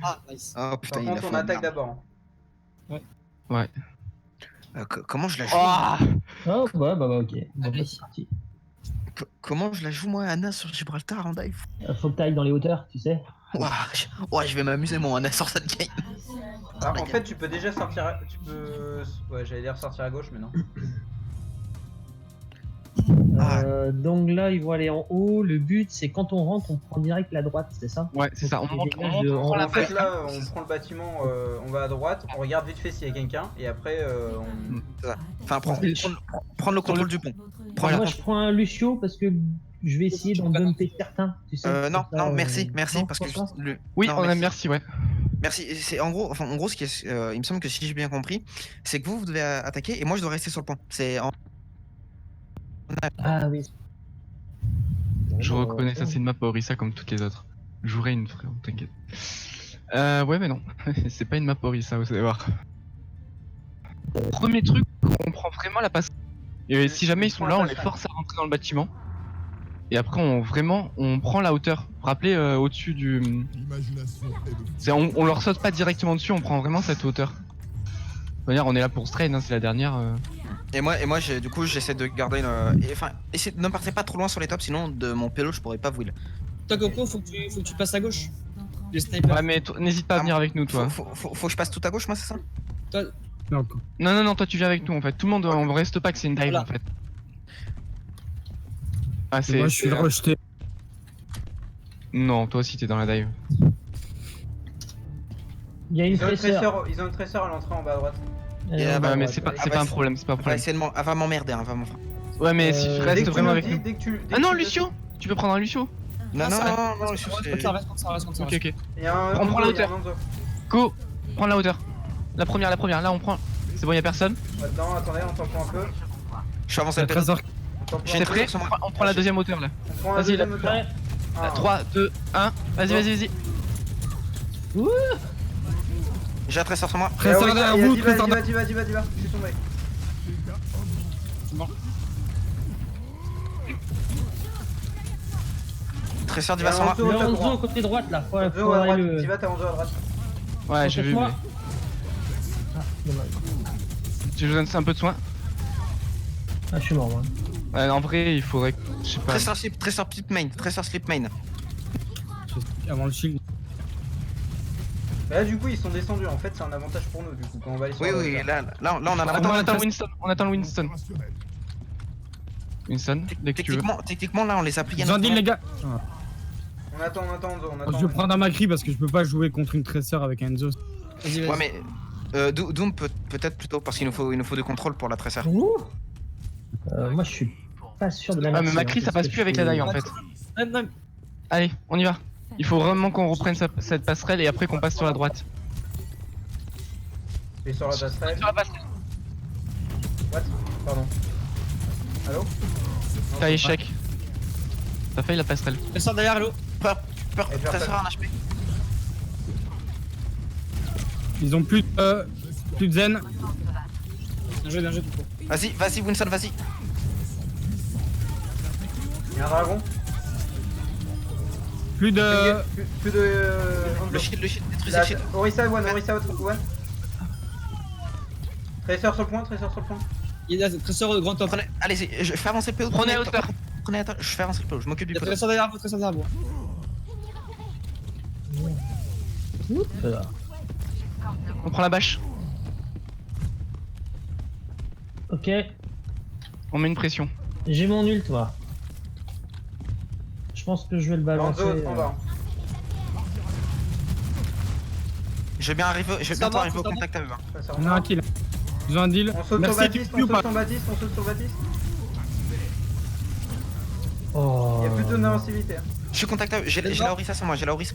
Ah, nice. Oh putain, Par il a contre, fait on une attaque merde. d'abord. Ouais. Comment je la joue Oh Oh, bah, ok. Bon, Allez. bah, c'est parti. Comment je la joue, moi, Anna, sur Gibraltar en dive? Faut que t'ailles dans les hauteurs, tu sais. Ouais, je vais m'amuser, moi, Anna, sur cette game. Ah, en fait, tu peux déjà sortir. Tu peux. Ouais, j'allais dire sortir à gauche, mais non. Donc là, ils vont aller en haut. Le but, c'est quand on rentre, on prend direct la droite, c'est ça? Ouais, c'est ça, on Les monte, dégâts on de- prend la En fait, base. là, on prend le bâtiment, on va à droite, on regarde vite fait s'il y a quelqu'un, et après, on. Enfin, prendre le contrôle du pont. Moi, je prends un Lucio parce que je vais essayer d'en bumper certains, tu sais. Non, comme ça, non, merci, non, parce que pas. Oui, non, on aime, merci, ouais. Merci. C'est en gros, ce qui est, il me semble que si j'ai bien compris, c'est que vous devez attaquer et moi je dois rester sur le pont. Ah oui. Je reconnais, ça c'est une map à Orisa comme toutes les autres. Jouerai une frère, t'inquiète. Ouais, mais non, c'est pas une map Orisa, vous allez voir. Premier truc, on prend vraiment la passe. Et si jamais ils sont là, on les force à rentrer dans le bâtiment. Et après, on prend la hauteur. Vous vous rappelez, au-dessus du. On leur saute pas directement dessus, on prend vraiment cette hauteur. D'ailleurs, on est là pour strain, hein, c'est la dernière. Et moi, du coup, j'essaie de garder. Enfin, ne partez pas trop loin sur les tops, sinon de mon pélo, je pourrais pas vous. Toi, Coco, faut que tu passes à gauche. Les snipers. Ouais, mais n'hésite pas à venir avec nous, toi. Faut que je passe tout à gauche, moi, c'est ça? Toi, Non, toi tu viens avec nous en fait. Tout le monde, on reste pas que c'est une dive Voilà. en fait. Ah, Moi, je suis le rejeté. Non, toi aussi t'es dans la dive. Il y a une Ils ont tresseur. une tresseur à l'entrée en bas à droite. Ouais, mais c'est pas un problème, c'est pas un problème. Elle va m'emmerder, hein, Ouais, mais si tu Dès restes que tu vraiment me avec dis- nous. dès que tu- dès Ah que non, tu- Lucio! Tu peux prendre un Lucio? Non, reste comme ça, reste comme ça, reste comme ça. Ok, ok. Il y a un On prend la Hanzo, il y a hauteur. un Hanzo. Go! Prends la hauteur. La première, là on prend. C'est bon, y'a personne. Attends, attendez, on t'en prend un peu. Je suis avancé La le pélo. trésor. On t'en prend J'ai un T'es peu. prêt? On prend la deuxième hauteur là. On prend un Vas-y, deuxième hauteur. Ah. 3, 2, 1. Vas-y. J'ai un tresseur sur moi. Trésor derrière vous, trésor derrière. Diva, je suis tombé. Tresseur du sur moi. Hanzo, Le top Hanzo droit. côté droite là. Faut Hanzo à aller droite. le. Diva, t'as Hanzo à droite. Ouais, j'ai vu, mais. Ah, dommage. Je vous donne un peu de soin. Ah, je suis mort moi. Ouais, en vrai, il faudrait. Je sais pas. Tresseur slip main. Avant le shield. Mais là, du coup, ils sont descendus. En fait, c'est un avantage pour nous, du coup, quand on va aller sur Oui, la oui, hauteur. là, on a On attend Winston. Winston, dès que tu veux. Techniquement, là, on les a pris. J'en dis les gars. On attend Hanzo, on Je vais attend. prendre un Macri parce que je peux pas jouer contre une tresseur avec Enzo. Vas-y, Ouais, mais Doom peut-être plutôt parce qu'il nous faut du contrôle pour la tresseur. Ouh. Moi, je suis pas sûr de la Ah, mettre. mais Macri, ça passe plus avec la dague en fait. Non, Allez, on y va. Il faut vraiment qu'on reprenne cette passerelle et après qu'on passe sur la droite. Et sur la passerelle. Sur la passerelle. What? Pardon. Allô? T'as échec. T'as failli la passerelle. elle sort derrière, hello. Tresseur en HP. Ils ont plus de zen. Bien joué, Coco. Vas-y, Winston, vas-y. Il y a un dragon. Plus de. Plus de. Le shield, détruisez La- le shield. Orisa one. Tresseur sur le point. Il y a des tresseurs de grand top. Allez, je fais avancer le PO. Prenez à hauteur. Je fais avancer le PO, je m'occupe Il du y a PO. tresseurs derrière vous. On prend la bâche. Ok. On met une pression. J'ai mon ult moi. Je pense que je vais le balancer. Hanzo en bas. Je vais bientôt arriver au contact avec eux. Tresseur On en a un bas. kill. Ils ont un deal. On saute sur Merci, Baptiste, tu ou pas? on saute sur Baptiste. Oh. Il y a plus de d'invincibilité. Je suis contact avec eux. J'ai la Orisa sur moi, j'ai la Orisa.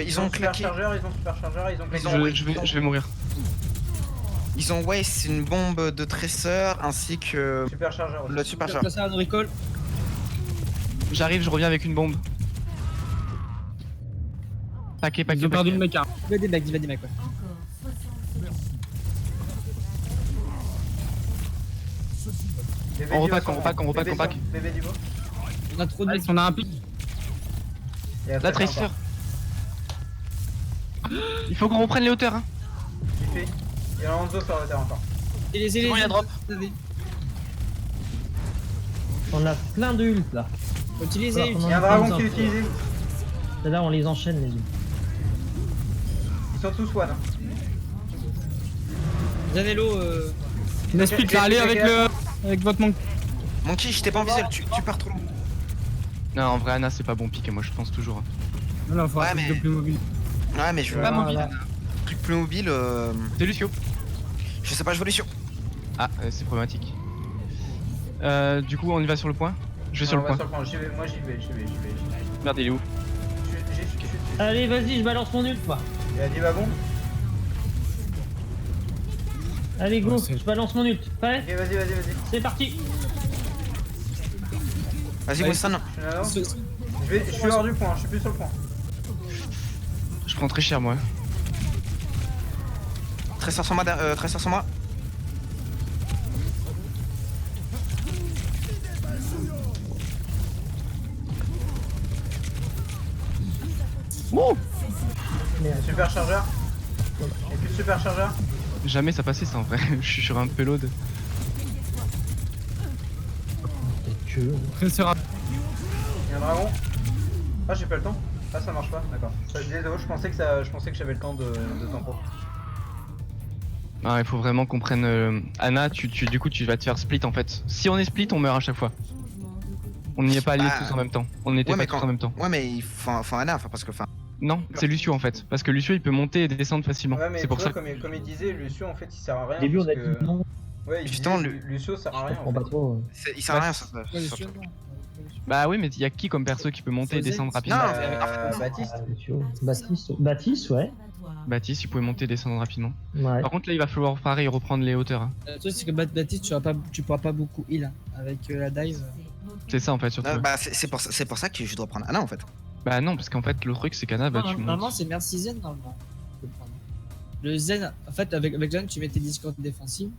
Ils ont claqué. Ils ont superchargeur, ils ont claqué. Je vais mourir. Ils ont c'est une bombe de tresseur ainsi que Superchargeur. le superchargeur. Tresseur de recall. J'arrive, je reviens avec une bombe. Paquet. Ils ont perdu le mecha. Diva des mecs, ouais. Bébé On du repack, bas on sur repack, moi. on repack, Bébé on repack. sur- Bébé du bas. On a trop de On a un pic. Et après, La Tracer. Il faut qu'on reprenne les hauteurs, hein. J'y fais. Il y a un Hanzo sur la terre encore. Et les bon, il y a drop. On a plein de ult là. Faut utiliser. On Il en y a un a dragon plein qui est de utilisé. Là on les enchaîne les ults. Ils sont tous one. Zanello, Laisse pic là, allez avec votre manque. Monkey, je t'ai pas en visuel, tu pars trop loin. Non, en vrai, Anna, c'est pas bon pick, moi je pense toujours. hein. Non, non, faut Ouais, un truc mais- de plus mobile. Ouais, mais je veux Voilà. pas mobile. Truc plus mobile, C'est Lucio. je sais pas, je veux les sur. Ah, c'est problématique. Du coup, on y va sur le point. Je vais sur le point. J'y vais, moi j'y vais. Merde, il est où? Allez vas-y je balance mon ult moi. Il a dit bah bon. Allez go, Ouais, c'est- je balance mon ult. Prêt? Ok, vas-y. C'est parti. Vas-y, Ouais. Winston. Je suis là-haut. Je suis hors du point, je suis plus sur le point. Je prends très cher, moi. Tracer sur moi, Tracer sur moi. Super chargeur. Et plus de super chargeur. Jamais ça passait ça en vrai. Je suis sur un payload. Que... Très sera. Il y a un dragon. Ah j'ai pas le temps. Ah ça marche pas, d'accord. Désolé, je pensais que j'avais le temps de tempo. Ah, il faut vraiment qu'on prenne. Anna, du coup, tu vas te faire split en fait. Si on est split, on meurt à chaque fois. On n'y est pas alliés Bah, tous en même temps. On n'était ouais, pas mais tous en même temps. Ouais, mais il faut Anna, enfin, parce que, enfin. Non, c'est Lucio en fait. Parce que Lucio il peut monter et descendre facilement. Ouais mais C'est tu pour vois, ça. comme il disait, Lucio en fait il sert à rien. Au début on a parce dit que... non, Ouais, il Justement, disait, Lucio sert à je rien en comprends pas fait. trop. Il sert à rien, ça. Ouais, le suivant. Bah oui, mais il y a qui comme perso qui peut monter et Faut descendre Z. rapidement? Non. Baptiste. Baptiste ouais. Baptiste, il pouvait monter et descendre rapidement. Ouais. Par contre, là, il va falloir pareil reprendre les hauteurs. hein. Le truc, c'est que Baptiste, tu pourras pas beaucoup heal hein, avec la dive. C'est ça en fait, surtout. Bah, c'est pour ça que je dois prendre Anna, en fait. Bah non, parce qu'en fait, le truc c'est qu'Anna, bah Non, tu normalement, montes. c'est merci Zen, normalement. Faut le prendre. Le Zen, en fait, avec Zen, tu mets tes discords défensives.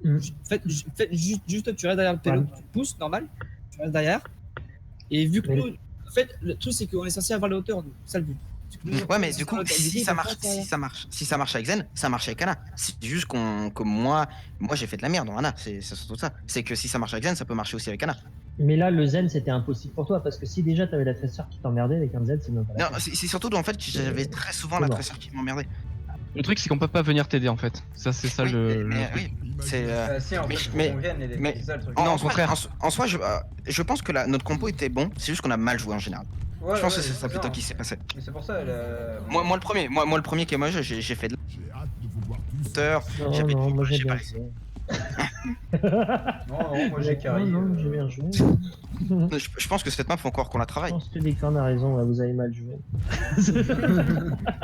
Mm. Juste, tu restes derrière le pélo, Ouais. tu pousses, normal. Tu restes derrière. Et vu que Mais- nous, en fait, le truc, c'est qu'on est censé avoir la hauteur, nous. C'est ça le but. C'est que nous, Ouais, on mais est du censé coup, avoir la hauteur. si Du ça coup, marche, faut pas si ça marche avec Zen, ça marche avec Anna. C'est juste que moi j'ai fait de la merde dans Anna. C'est surtout ça. C'est que si ça marche avec Zen, ça peut marcher aussi avec Anna. Mais là le zen c'était impossible pour toi parce que si déjà t'avais la Tracer qui t'emmerdait avec un Z c'est même pas la Non, peine. c'est surtout en fait que j'avais très souvent la Non. Tracer qui m'emmerdait. Le truc c'est qu'on peut pas venir t'aider en fait. Ça, c'est ça Oui, le. mais truc. oui, c'est. Si en mais- fait, faut mais- qu'on vienne les mais- c'est ça le truc. En, Non, en au soi, contraire. en soi, je pense que notre compo était bon. C'est juste qu'on a mal joué en général. Ouais, je pense ouais, que c'est ça plutôt ça. qui s'est passé. Mais c'est pour ça. Moi le premier qui est moi, j'ai fait de l'auteur. Non, J'avais non, dit, moi j'ai j'ai bien pas joué. Non, moi j'ai carré. Non, j'ai bien joué. Je pense que cette map, faut encore qu'on la Je travaille. pense que Declan a raison, là, vous avez mal joué.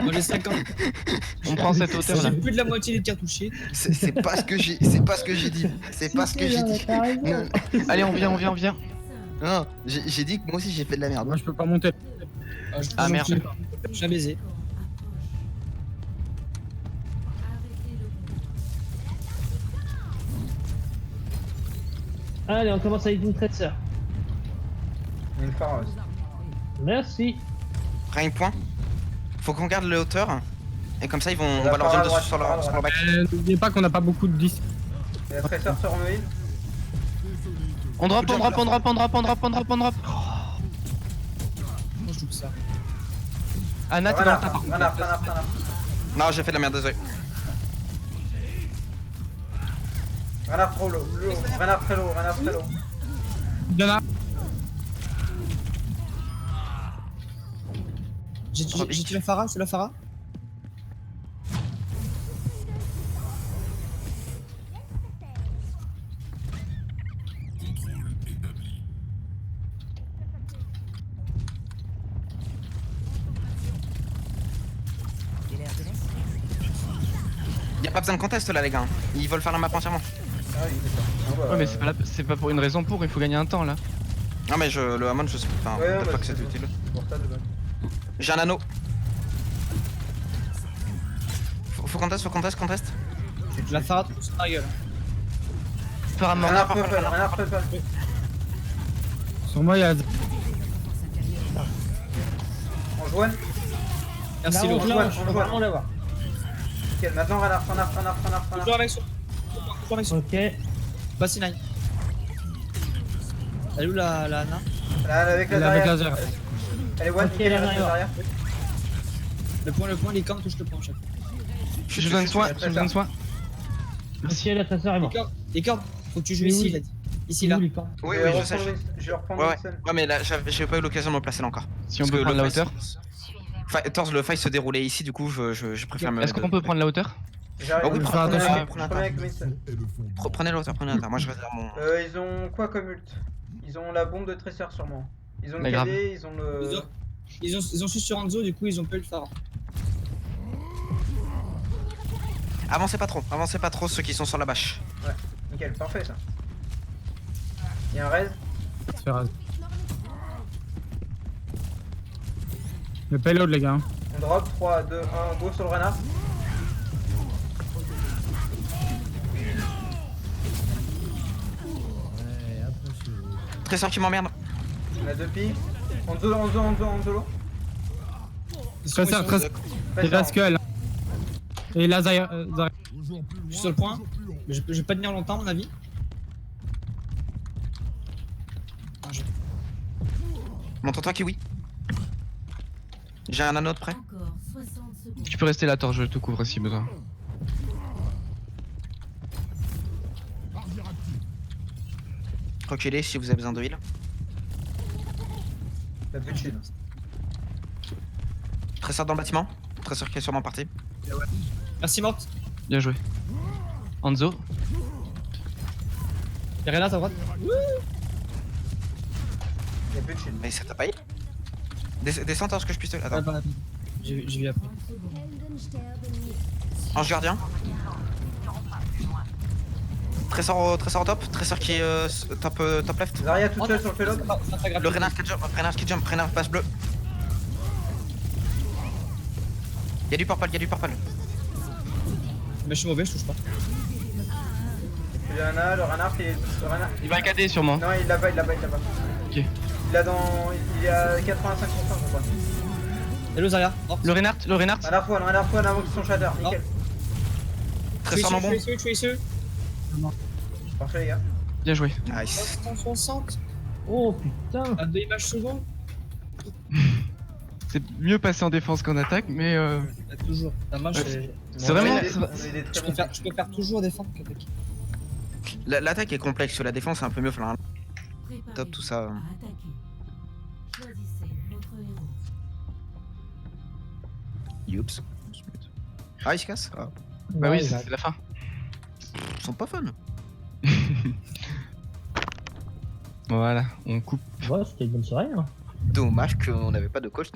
Moi, j'ai 50. On prend cette hauteur là. J'ai plus de la moitié des cartouchés. C'est pas ce que j'ai, c'est pas ce que j'ai dit. C'est pas ce que j'ai dit. Non, Allez, on vient. non, j'ai dit que moi aussi j'ai fait de la merde. Moi, je peux pas monter. Ah, merde. Je suis un baiser. Allez, on commence avec une Tracer. Une Pharos. Merci. Rien point. Faut qu'on garde les hauteurs. Et comme ça, on La va leur part à zone droite, dessus sur part à leur back. N'oubliez pas qu'on a pas beaucoup de 10. Et la Tracer sur Honoïd. On drop. Moi, je joue que ça. Anna, t'es dans le tas. Renard. Non, j'ai fait de la merde, désolé. Renard trop low. Renard très low. Il y en a. J'ai tué la Phara, c'est la Phara. Y'a pas besoin de contest là, les gars. Ils veulent faire la map entièrement. Ah oui, c'est ça. Ah bah, Ouais, mais c'est pas pour une raison pour, il faut gagner un temps là. Non, mais le Hammond, je sais pas. Enfin, Ouais, peut-être bah, pas que c'est c'est utile. pour ça, de base. J'ai un anneau. Faut contest. La Phara, tout sur ma gueule. Phare mort. Renard purple. Sur moi, il y a. On joue. Merci Là, on Laurent. l'a, on va vraiment l'avoir. Nickel, maintenant renard. Toujours avec sur. Toujours avec sur. Ok. Pas C9. Elle est où la Anna? Là, avec la Elle est avec derrière. laser. Elle est one, Ok, nickel, la elle reste derrière. derrière. Le point, les cornes touche le point à chaque fois. Je donne soin, je donne soin. Ok, la traceur est morte. Les cornes, faut que tu joues Il est où, ici, il- il a dit. Ici, Il est là. où, les camps Oui, Je vais oui, je sais. reprendre je vais reprendre Ouais, Winston. Ouais, mais là, j'ai pas eu l'occasion de me placer là encore. Si on Parce peut que prendre le la fight- hauteur. Torse, le fight se déroulait ici, du coup, je préfère me. Est-ce qu'on peut prendre la hauteur? J'arrive. Ah oui, Je faire prenais attention. avec Winston. Prenez la hauteur, prenez la hauteur. Moi, je vais vers mon. Ils ont quoi comme ult? Ils ont la bombe de Tracer sûrement. Ils ont le La grave. KD, ils ont le. Ils ont su sur Hanzo, du coup, ils ont pas eu le phare. Avancez pas trop ceux qui sont sur la bâche. Nickel, parfait ça. Il y a un raise. Se fait raser. Le payload, les gars. On drop 3, 2, 1, go sur le renard. Trésor qui m'emmerde. On a 2 pics. En solo. Tracer, tracer. Il reste que elle. Et là, Zarya. Je suis sur le point. Mais je vais pas tenir longtemps, à mon avis. Ah, Montre-toi Kiwi. J'ai un anneau de près. Encore 60 secondes. Tu peux rester là, Thor, je te couvre si besoin. Reculez si vous avez besoin de heal. T'as plus de shield. Trésor dans le bâtiment. Trésor qui est sûrement parti. Merci, morte. Bien joué. Hanzo. Y'a rien là, à ta droite. Y'a plus de shield. Mais ça t'a pas heal. Descends Torse que je puisse te. Attends. J'ai vu après. Ange gardien. Trésor au top. Trésor qui est top left. Zarya toute seule sur le payload. Le renard qui jump. Renard passe bleu. Y'a du purple. Mais je suis mauvais, je touche pas. Il y en a, le renard qui est. Le renard. Il va KD sûrement. Non, il l'a pas. Ok. Il a dans. Il est à 85% je crois. Hello Zarya. Morte. Le Reinhardt. Renard fois, avant qu'ils sont shatter. Nickel. Trésor non bon. Je suis sûr. Parfait les gars. Bien joué. Nice. 160. Oh putain. À 2 images secondes. C'est mieux passer en défense qu'en attaque, mais Toujours. La match, Ouais. C'est vraiment- On a des très bons je préfère toujours défendre qu'attaquer. L'attaque est complexe. Sur la défense, c'est un peu mieux. Enfin, Préparez-vous top tout ça. à attaquer. Choisissez votre héros. Youps. Ah, il se casse. Ah. bah Ouais, oui, il c'est la fin. Ils sont pas fun. Voilà, on coupe. Ouais, c'était une bonne soirée. Hein. Dommage qu'on n'avait pas de coach